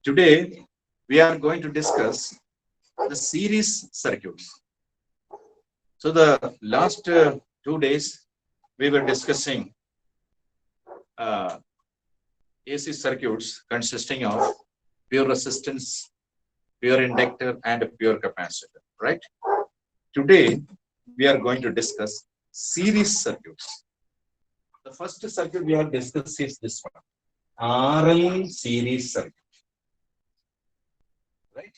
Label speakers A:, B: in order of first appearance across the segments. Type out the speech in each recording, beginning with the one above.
A: Today, we are going to discuss the series circuits. So, the last 2 days, we were discussing uh, AC circuits consisting of pure resistance, pure inductor, and a pure capacitor, right? Today, we are going to discuss series circuits. The first circuit we have discussed is this one, RL series circuit, right?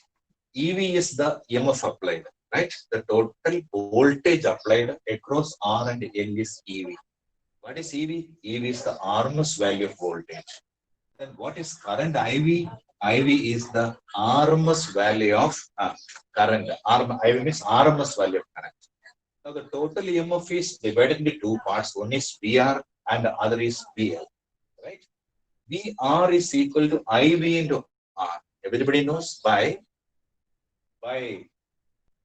A: EV is the EMF applied, right? The total voltage applied across R and L is EV. What is EV? EV is the RMS value of voltage. Then what is current IV? IV is the RMS value of current. IV means RMS value of current. Now the total EMF is divided into two parts. One is VR and the other is VL, right? VR is equal to IV into R. Everybody knows by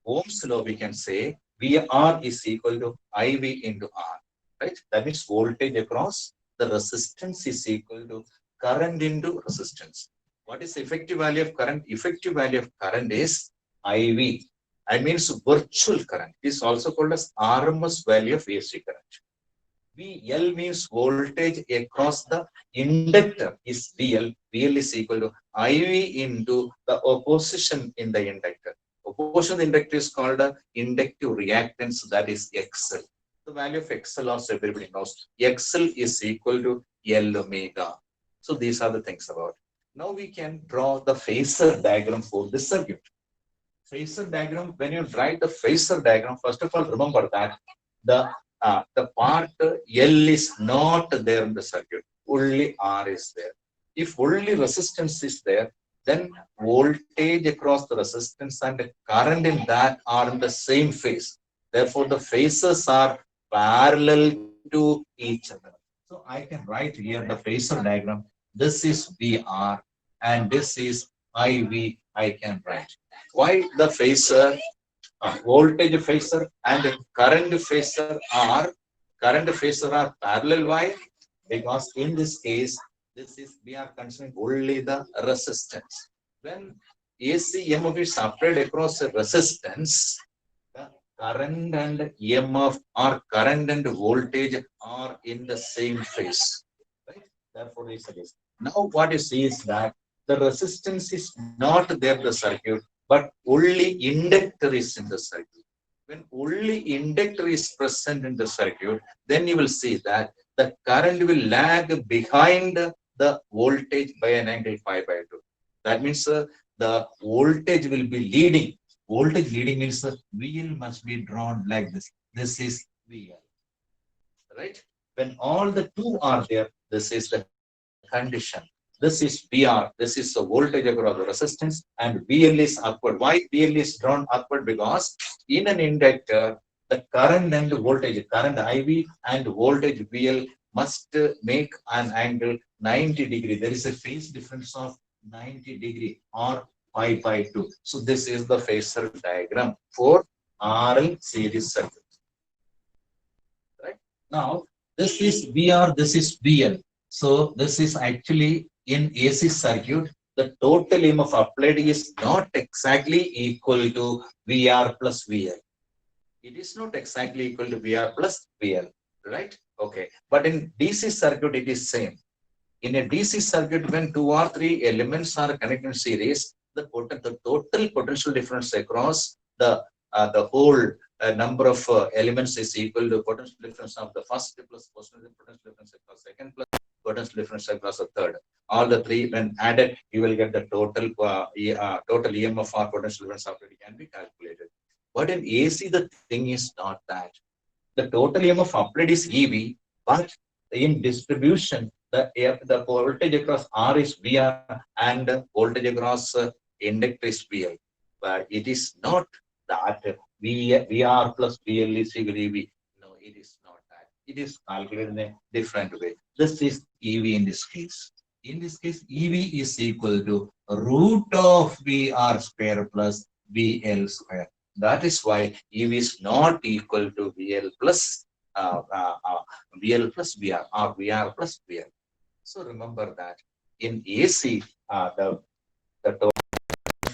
A: Ohm's law we can say VR is equal to IV into R, right? That means voltage across the resistance is equal to current into resistance. What is effective value of current? Effective value of current is IV. I means virtual current. It is also called as RMS value of AC current. VL means voltage across the inductor is VL. VL is equal to IV into the opposition in the inductor. Opposition of the inductor is called a inductive reactance, that is XL. The value of XL also everybody knows. XL is equal to L omega. So these are the things about. Now we can draw the phasor diagram for this circuit. Phasor diagram, when you write the phasor diagram, first of all, remember that the part L is not there in the circuit, only R is there. If only resistance is there, then voltage across the resistance and current in that are in the same phase. Therefore, the phases are parallel to each other. So I can write here the phasor diagram. This is VR and this is IV. I can write. Why the phasor? Voltage phasor and current phasor are parallel. Why? Because in this case, this is we are considering only the resistance. When AC EMF is applied across a resistance, the current and EMF or current and voltage are in the same phase. Right? Therefore, it's a case. Now, what you see is that the resistance is not there in the circuit, but only inductor is in the circuit. When only inductor is present in the circuit, then you will see that the current will lag behind the voltage by an angle pi by 2. That means the voltage will be leading. Voltage leading means the VL must be drawn like this. This is VL. Right? When all the two are there, this is the condition. This is VR. This is the voltage across the resistance, and VL is upward. Why VL is drawn upward? Because in an inductor, the current and voltage, current IV and voltage VL must make an angle 90 degree. There is a phase difference of 90 degree or pi by 2. So this is the phasor diagram for RL series circuit. Right? Now, this is VR, this is VL. So this is actually in AC circuit, the total EMF applied is not exactly equal to VR plus VL. It is not exactly equal to VR plus VL, right? Okay. But in DC circuit, it is same. In a DC circuit, when two or three elements are connected in series, the total potential difference across the whole number of elements is equal to potential difference of the first plus potential difference across second plus potential difference across the third. All the three, when added, you will get the total total EMF or potential difference already can be calculated. But in AC, the thing is not that. The total EMF applied is EV, but in distribution, the voltage across R is VR and voltage across inductor is VL. But it is not that VR plus VL is equal to EV. No, it is not that. It is calculated in a different way. This is EV in this case. In this case, EV is equal to root of VR square plus VL square. That is why EV is not equal to VL plus VR or VR plus VL. So remember that in AC, the The total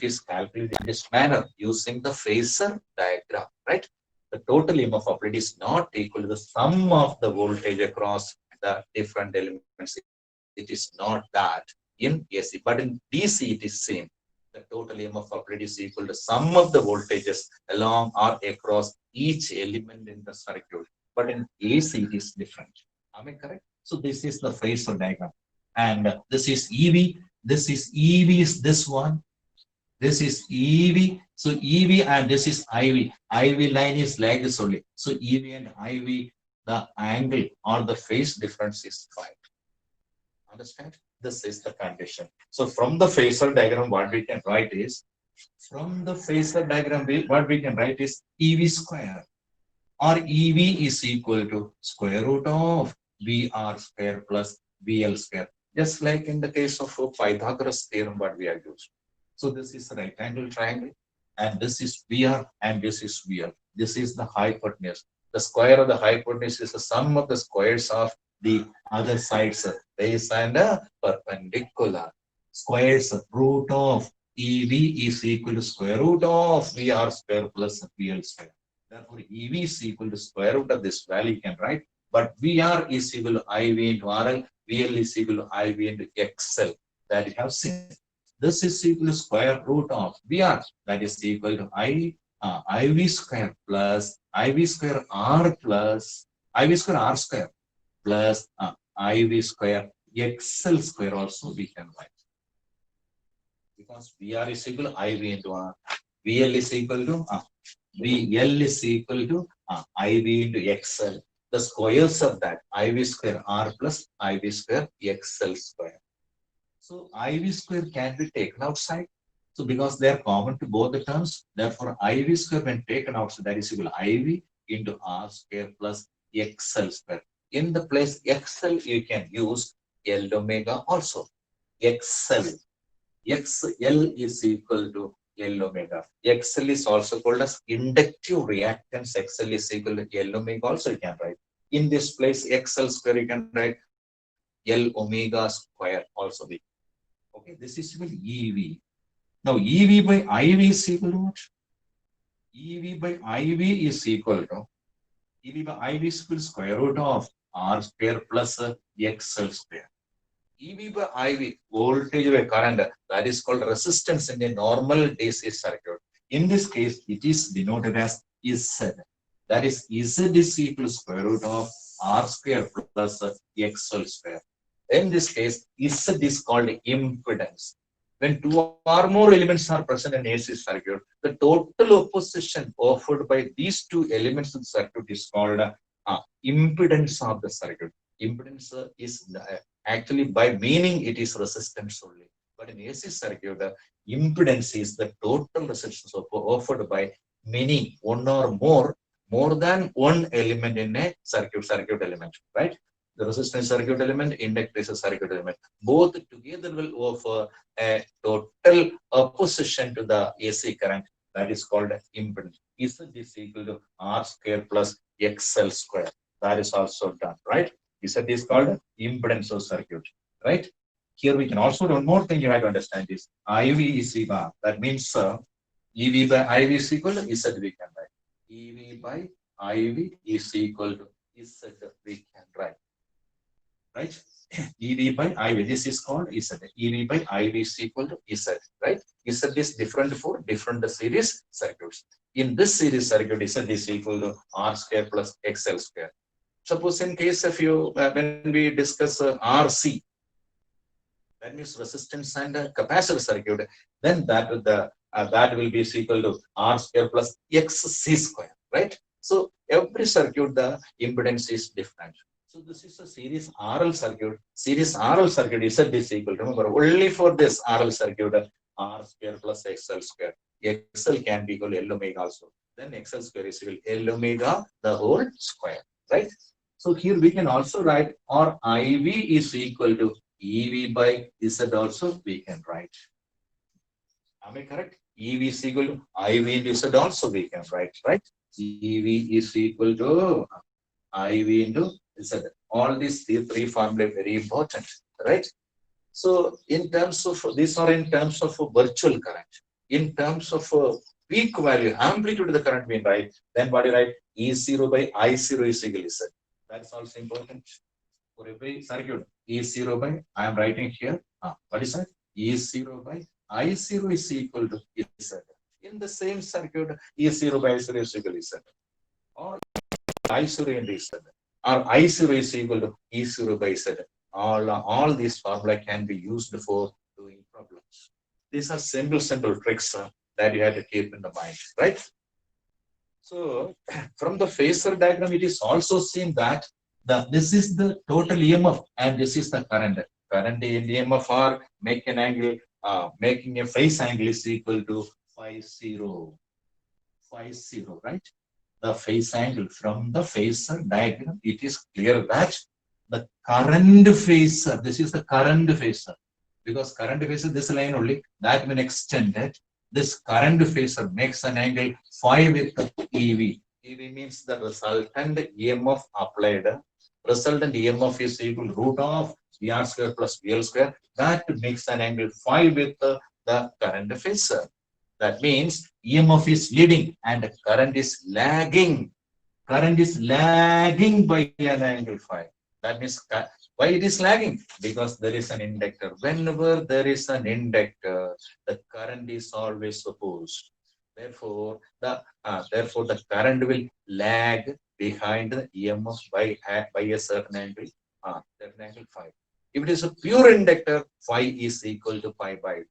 A: is calculated in this manner using the phasor diagram, right? The total EMF uplift is not equal to the sum of the voltage across the different elements. It is not that in AC, but in DC it is same. The total EMF uplift is equal to sum of the voltages along or across each element in the circuit. But in AC it is different. Am I correct? So this is the phasor diagram. And this is EV. This is EV is this one. This is EV. So EV and this is IV. IV line is like this only. So EV and IV, the angle or the phase difference is 5. Understand? This is the condition. So from the phasor diagram, what we can write is, what we can write is EV square or EV is equal to square root of VR square plus VL square. Just like in the case of Pythagoras theorem, what we are used. So this is right angle triangle, and this is VR, and this is VL. This is the hypotenuse. The square of the hypotenuse is the sum of the squares of the other sides, base and perpendicular. Squares root of EV is equal to square root of VR square plus VL square. Therefore, EV is equal to square root of this value you can write, but VR is equal to IV into RL, VL is equal to IV into XL. That you have seen. This is equal to square root of VR, that is equal to IV square plus IV square R plus IV square R square plus IV square XL square also we can write. Because VR is equal to IV into R, VL is equal to VL is equal to IV into XL. The squares of that IV square R plus IV square XL square. So IV square can be taken outside. So because they are common to both the terms, therefore IV square when taken outside, that is equal to IV into R square plus XL square. In the place XL, you can use L omega also. XL is equal to L omega. XL is also called as inductive reactance. XL is equal to L omega also you can write. In this place, XL square you can write L omega square also be. Okay, this is equal to EV. Now EV by IV is equal to what? EV by IV is equal to EV by IV is equal to square root of R square plus XL square. EV by IV, voltage by current, that is called resistance in a normal DC circuit. In this case, it is denoted as Z. That is Z is equal to square root of R square plus XL square. In this case, Z is called impedance. When two or more elements are present in AC circuit, the total opposition offered by these two elements in the circuit is called impedance of the circuit. Impedance is actually by meaning it is resistance only. But in AC circuit, the impedance is the total resistance offered by many, one or more than one element in a circuit element, right? The resistance circuit element, inductor is a circuit element. Both together will offer a total opposition to the AC current. That is called impedance. Z is equal to R square plus XL square. That is also done, right? Z is called impedance of circuit, right? Here we can also do one more thing you have to understand is IV is equal. That means EV by IV is equal to Z we can write. EV by IV is equal to Z we can write. Right? EV by IV, this is called Z. EV by IV is equal to Z, right? Z is different for different series circuits. In this series circuit, Z is equal to R square plus XL square. Suppose in case of you, when we discuss RC, that means resistance and capacitor circuit, then that will be equal to R square plus XC square, right? So every circuit, the impedance is different. So this is a series RL circuit. Series RL circuit Z is equal to, remember, only for this RL circuit, R square plus XL square. XL can be equal to L omega also. Then XL square is equal to L omega the whole square, right? So here we can also write, or IV is equal to EV by Z also we can write. Am I correct? EV is equal to IV into Z also we can write, right? EV is equal to IV into Z. All these three formulas are very important, right? So in terms of, these are in terms of virtual current. In terms of peak value, amplitude of the current being right, then what do you write? E0 by I0 is equal to Z. That's also important for every circuit. E0 by, I am writing here, what is that? E0 by I0 is equal to Z. In the same circuit, E0 by I0 is equal to Z. Or I0 and Z. Or I0 is equal to E0 by Z. All these formula can be used for doing problems. These are simple tricks that you have to keep in the mind, right? So from the phasor diagram, it is also seen that this is the total EMF and this is the current. Current and EMF are make an angle, making a phase angle is equal to phi 0, right? The phase angle from the phasor diagram, it is clear that the current phasor, this is the current phasor, because current phasor, this line only, that when extended, this current phasor makes an angle phi with EV. EV means the resultant EMF applied. Resultant EMF is equal to root of VR square plus VL square. That makes an angle phi with the current phasor. That means EMF is leading and current is lagging. Current is lagging by an angle phi. That means why it is lagging? Because there is an inductor. Whenever there is an inductor, the current is always opposed. Therefore, the current will lag behind the EMF by a certain angle phi. If it is a pure inductor, phi is equal to pi by 2.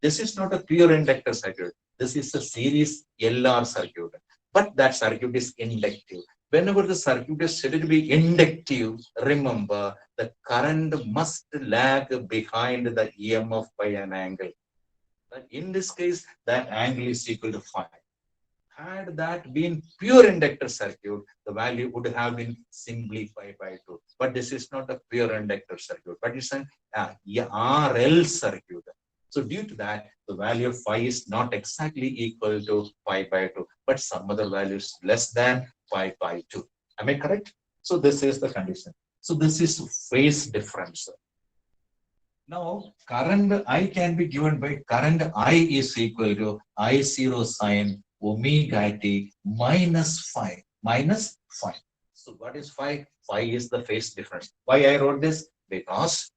A: This is not a pure inductor circuit. This is a series LR circuit. But that circuit is inductive. Whenever the circuit is said to be inductive, remember the current must lag behind the EMF by an angle. But in this case, that angle is equal to phi. Had that been pure inductor circuit, the value would have been simply pi by 2. But this is not a pure inductor circuit, but it's an RL circuit. So due to that, the value of phi is not exactly equal to pi by 2, but some other value is less than pi by 2. Am I correct? So this is the condition. So this is phase difference. Now, current I can be given by current I is equal to I0 sine omega t minus phi. So what is phi? Phi is the phase difference. Why I wrote this? Because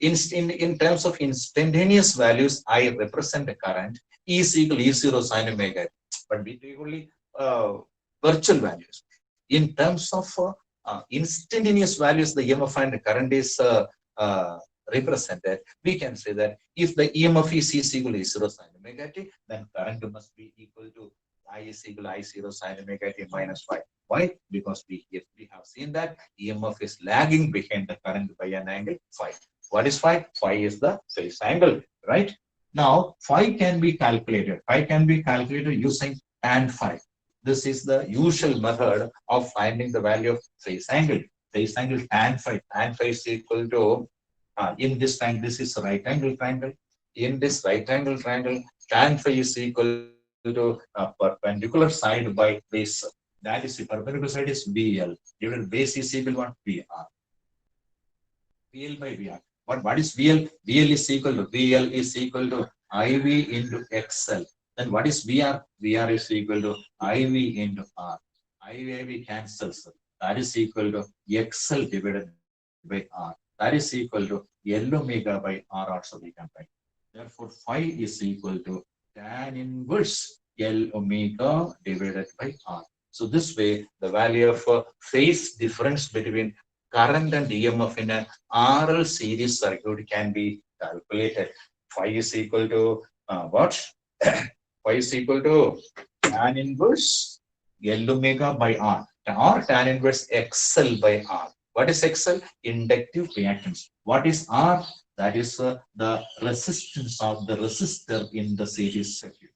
A: in terms of instantaneous values, I represent the current E is equal to E0 sine omega t. But we take only virtual values. In terms of instantaneous values, the EMF and the current is represented, we can say that if the EMF is equal to E0 sine omega t, then current must be equal to I is equal to I0 sine omega t minus phi. Why? Because we have seen that EMF is lagging behind the current by an angle phi. What is phi? Phi is the phase angle, right? Now, phi can be calculated. Phi can be calculated using tan phi. This is the usual method of finding the value of phase angle. Phase angle tan phi. Tan phi is equal to in this triangle, this is right angle triangle. In this right angle triangle, tan phi is equal to perpendicular side by base. That is the perpendicular side is BL. Given base is equal to what? BR. BL by BR. What is BL? BL is equal to IV into XL. Then what is VR? VR is equal to IV into R. IV cancels. That is equal to XL divided by R. That is equal to L omega by R also we can write. Therefore, phi is equal to tan inverse L omega divided by R. So this way, the value of phase difference between current and EMF in an RL series circuit can be calculated. Phi is equal to what? Phi is equal to tan inverse L omega by R or tan inverse XL by R. What is XL? Inductive reactance. What is R? That is the resistance of the resistor in the series circuit.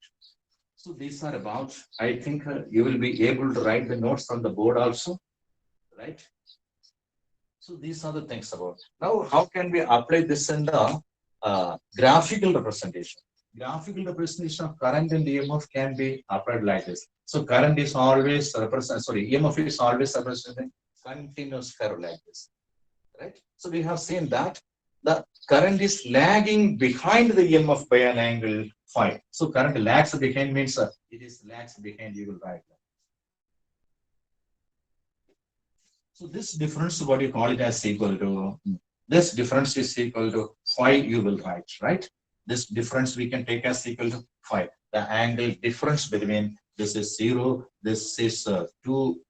A: So these are about, I think you will be able to write the notes on the board also, right? So these are the things about. Now, how can we apply this in the graphical representation? Graphical representation of current and EMF can be applied like this. So current is always EMF is always represented continuous curve like this, right? So we have seen that the current is lagging behind the EMF by an angle phi. So current lags behind means it is lags behind, you will write that. So this difference, what you call it as equal to, this difference is equal to phi, you will write, right? This difference we can take as equal to phi. The angle difference between this is 0, this is 2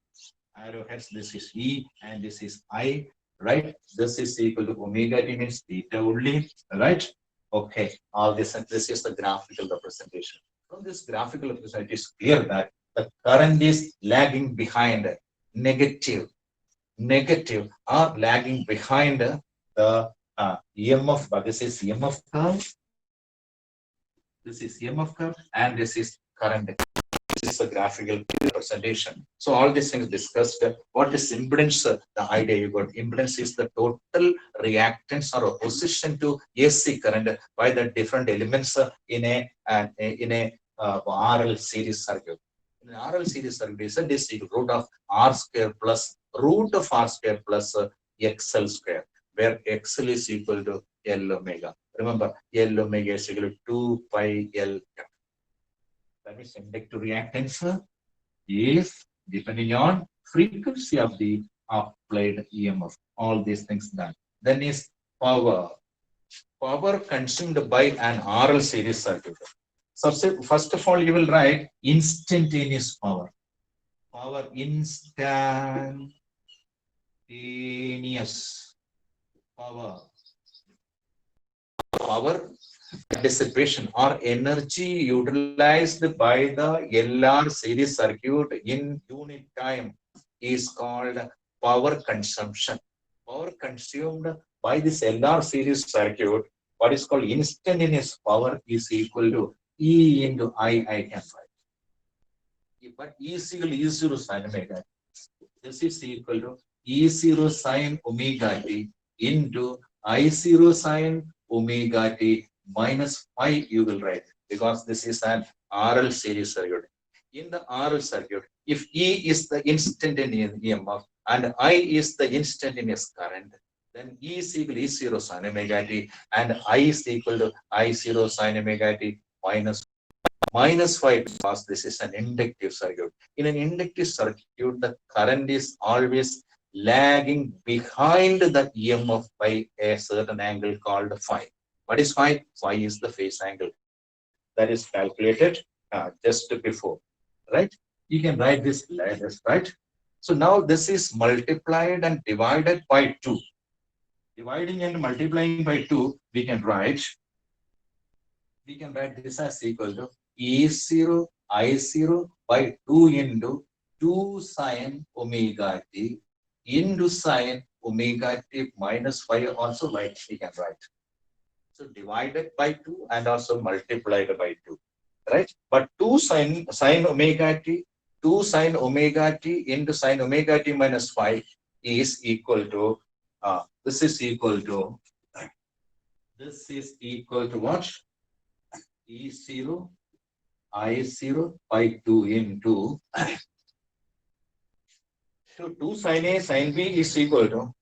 A: arrowheads, this is E and this is I, right? This is equal to omega t means theta only, right? Okay, all this and this is the graphical representation. From this graphical representation, it is clear that the current is lagging behind, negative are lagging behind the EMF, but this is EMF curve, this is EMF curve, and this is current. This is a graphical representation. So all these things discussed. What is impedance? The idea you got. Impedance is the total reactance or opposition to AC current by the different elements in a RL series circuit. In an RL series circuit, is equal root of R square plus root of R square plus XL square, where XL is equal to L omega. Remember, L omega is equal to 2 pi L. That means inductive reactance is depending on frequency of the applied EMF. All these things done. Then is power. Power consumed by an RL series circuit. So first of all, you will write instantaneous power. Power instantaneous power. Power dissipation or energy utilized by the LR series circuit in unit time is called power consumption. Power consumed by this LR series circuit, what is called instantaneous power, is equal to E into I can write. But E is equal to E0 sin omega. This is equal to E0 sin omega t into I0 sin omega t minus phi, you will write, because this is an RL series circuit. In the RL circuit, if E is the instantaneous EMF and I is the instantaneous current, then E is equal to E0 sin omega t and I is equal to I0 sin omega t minus phi, because this is an inductive circuit. In an inductive circuit, the current is always lagging behind the EMF by a certain angle called phi. What is phi? Phi is the phase angle that is calculated just before, right? You can write this like this, right? So now this is multiplied and divided by 2. Dividing and multiplying by 2, we can write this as equal to E0 I0 by 2 into 2 sine omega t into sine omega t minus phi, also like we can write. So divided by 2 and also multiplied by 2, right? But 2 sine omega t, 2 sine omega t into sine omega t minus phi is equal to, this is equal to what? E0 I0 by 2 into so 2 sin A sin B is equal to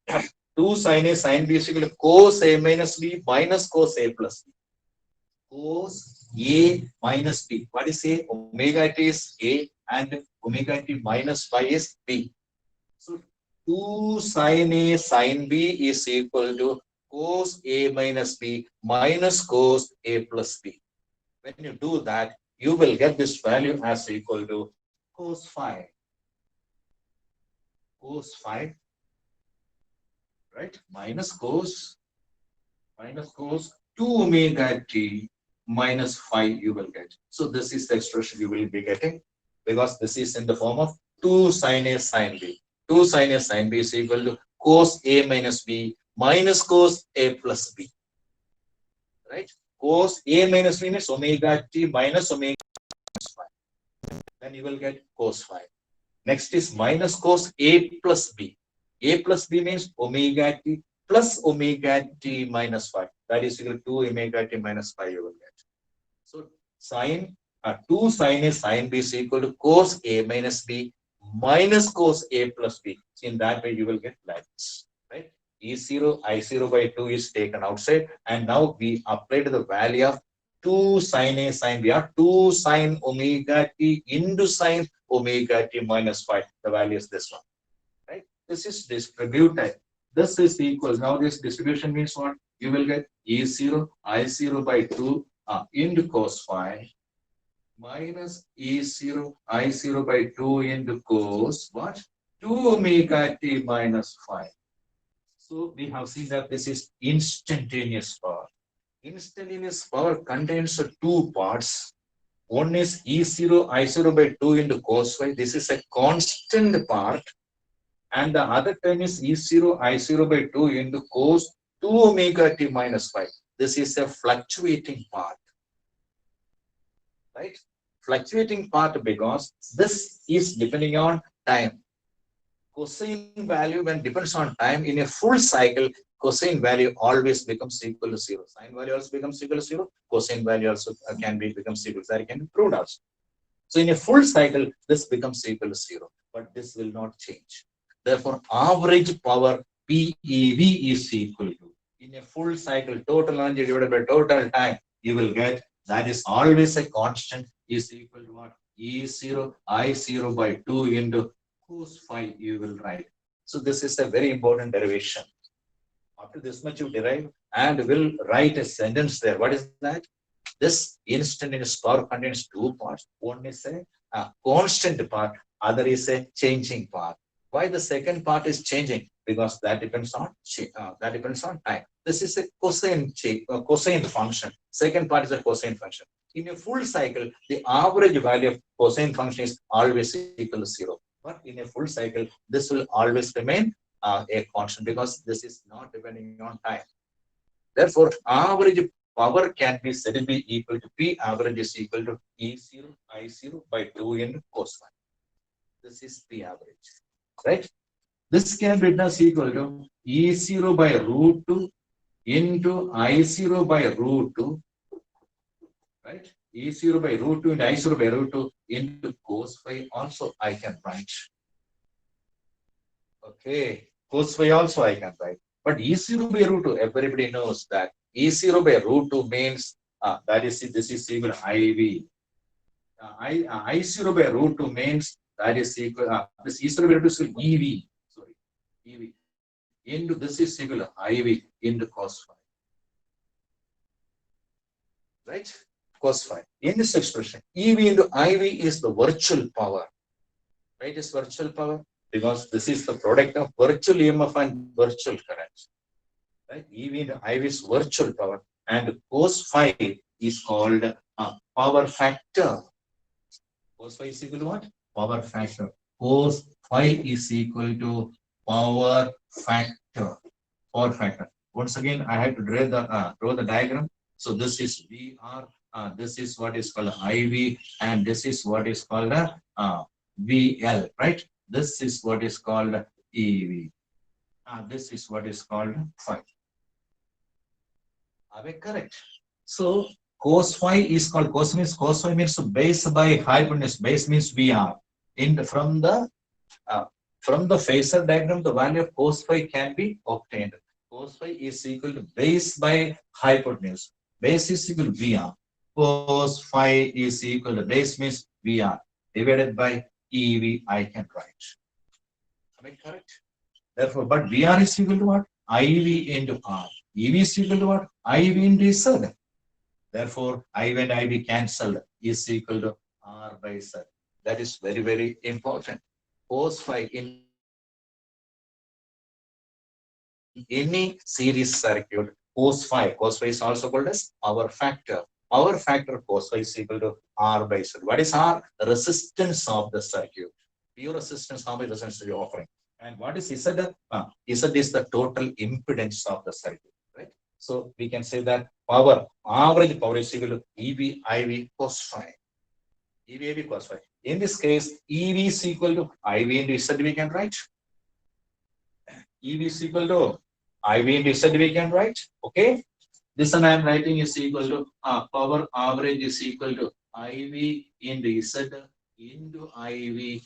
A: 2 sin A sin B is equal to cos A minus B minus cos A plus B. Cos A minus B. What is A? Omega T is A and omega T minus phi is B. So 2 sin A sin B is equal to cos A minus B minus cos A plus B. When you do that, you will get this value as equal to cos phi. Cos phi, right? Minus cos 2 omega t minus phi you will get. So this is the expression you will be getting, because this is in the form of 2 sin A sin B. 2 sin A sin B is equal to cos A minus B minus cos A plus B, right? Cos A minus B means omega t minus omega phi. Then you will get cos phi. Next is minus cos A plus B. A plus B means omega t plus omega t minus phi. That is equal to 2 omega t minus phi you will get. So sine 2 sin A sin B is equal to cos A minus B minus cos A plus B. So in that way you will get like this, right? E0, I0 by 2 is taken outside. And now we applied the value of 2 sine A sine B, or 2 sine omega t into sine omega t minus 5. The value is this one, right? This is distributed. This is equal. Now this distribution means what? You will get E0, I0 by 2 into cos phi minus E0, I0 by 2 into cos what? 2 omega t minus 5. So we have seen that this is instantaneous power. Instantaneous power contains two parts. One is E0, I0 by 2 into cos phi. This is a constant part. And the other term is E0, I0 by 2 into cos 2 omega t minus 5. This is a fluctuating part. Right? Fluctuating part because this is depending on time. Cosine value, when depends on time, in a full cycle, cosine value always becomes equal to 0. Sine value also becomes equal to 0. Cosine value also can be becomes equal to 0. That can be proved also. So in a full cycle, this becomes equal to 0. But this will not change. Therefore, average power PEV is equal to, in a full cycle, total energy divided by total time, you will get, that is always a constant, is equal to what? E0, I0 by 2 into cos phi, you will write. So this is a very important derivation. After this much you derive and will write a sentence there. What is that? This instantaneous power contains two parts. One is a constant part, other is a changing part. Why the second part is changing? Because that depends on time. This is a cosine function. Second part is a cosine function. In a full cycle, the average value of cosine function is always equal to 0. But in a full cycle, this will always remain a constant because this is not depending on time. Therefore, average power can be said to be equal to P average is equal to E0, I0 by 2 into cos phi. This is P average, right? This can be written as equal to E0 by root 2 into I0 by root 2, right? E0 by root 2 and I0 by root 2 into cos phi also I can write. Okay, cos phi also I can write. But E0 by root 2, everybody knows that E0 by root 2 means that is, this is equal to IV. I0 by root 2 means that is equal, this E0 by root 2 is equal to EV, sorry, EV. Into this is equal to IV into cos phi. Right? Cos phi. In this expression, EV into IV is the virtual power. Right? Is virtual power because this is the product of virtual EMF and virtual current. Right? EV into IV is virtual power, and cos phi is called power factor. Cos phi is equal to what? Power factor. Cos phi is equal to power factor. Power factor. Once again, I have to draw the diagram. So this is VR, this is what is called IV, and this is what is called VL, right? This is what is called EV. This is what is called phi. Are we correct? So cos phi is called, cos phi means base by hypotenuse. Base means VR. From the phasor diagram, the value of cos phi can be obtained. Cos phi is equal to base by hypotenuse. Base is equal to VR. Cos phi is equal to base means VR divided by EV. I can write. Am I correct? Therefore, but VR is equal to what? IV into R. EV is equal to what? IV into Z. Therefore, IV and IV cancelled is equal to R by Z. That is very, very important. Cos phi in any series circuit, cos phi is also called as power factor. Power factor cos phi is equal to R by Z. What is R? Resistance of the circuit. Pure resistance, how much resistance are you offering? And what is Z? Z is the total impedance of the circuit, right? So we can say that average power is equal to EV, IV, cos phi. EV, IV, cos phi. In this case, EV is equal to IV into Z, we can write. EV is equal to IV into Z, we can write. Okay. This one I am writing is equal to power average is equal to IV into Z into IV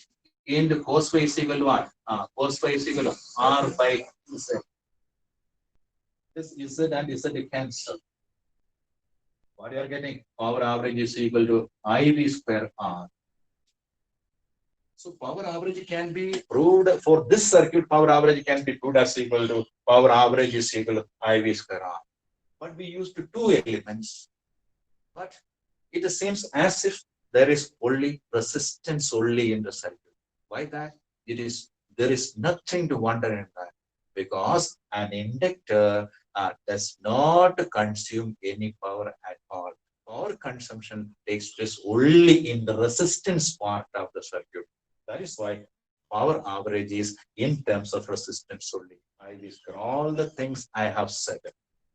A: into cos phi is equal to what? Cos phi is equal to R by Z. This Z and Z cancel. What you are getting? Power average is equal to IV square R. So power average can be proved for this circuit. Power average can be proved as equal to power average is equal to IV square R. But we used two elements. But it seems as if there is only resistance only in the circuit. Why that? There is nothing to wonder in that, because an inductor does not consume any power at all. Power consumption takes place only in the resistance part of the circuit. That is why power average is in terms of resistance only. I list all the things I have said,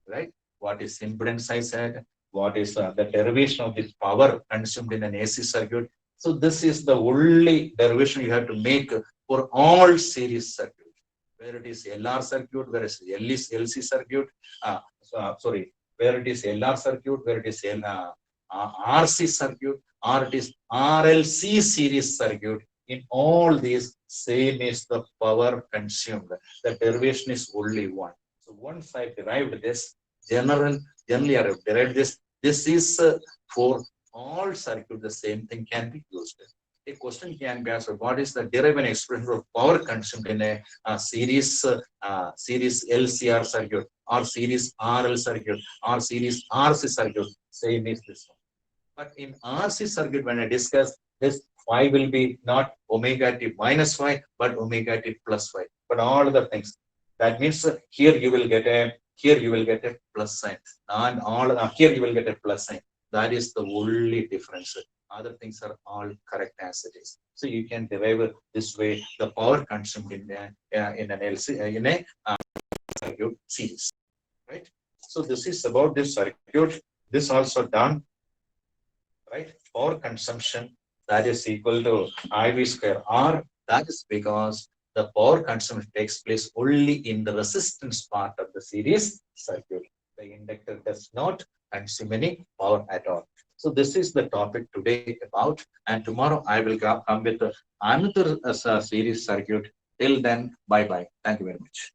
A: right? What is impedance I said, what is the derivation of this power consumed in an AC circuit. So this is the only derivation you have to make for all series circuit. Where it is LR circuit, where it is LC circuit, where it is LR circuit, where it is RC circuit, or it is RLC series circuit. In all these, same is the power consumed. The derivation is only one. So once I derived this, generally I have derived this. This is for all circuit, the same thing can be used. A question can be asked: what is the derived expression of power consumed in a series LCR circuit, or series RL circuit, or series RC circuit? Same is this one. But in RC circuit, when I discuss this, phi will be not omega t minus phi, but omega t plus phi. But all other things. That means here you will get a plus sign, and all here you will get a plus sign. That is the only difference. Other things are all correct as it is. So you can derive this way the power consumed in an LC in a circuit series, right? So this is about this circuit. This also done, right? Power consumption, that is equal to IV square R. That is because the power consumption takes place only in the resistance part of the series circuit. The inductor does not consume any power at all. So this is the topic today about, and tomorrow I will come with another series circuit. Till then, bye bye. Thank you very much.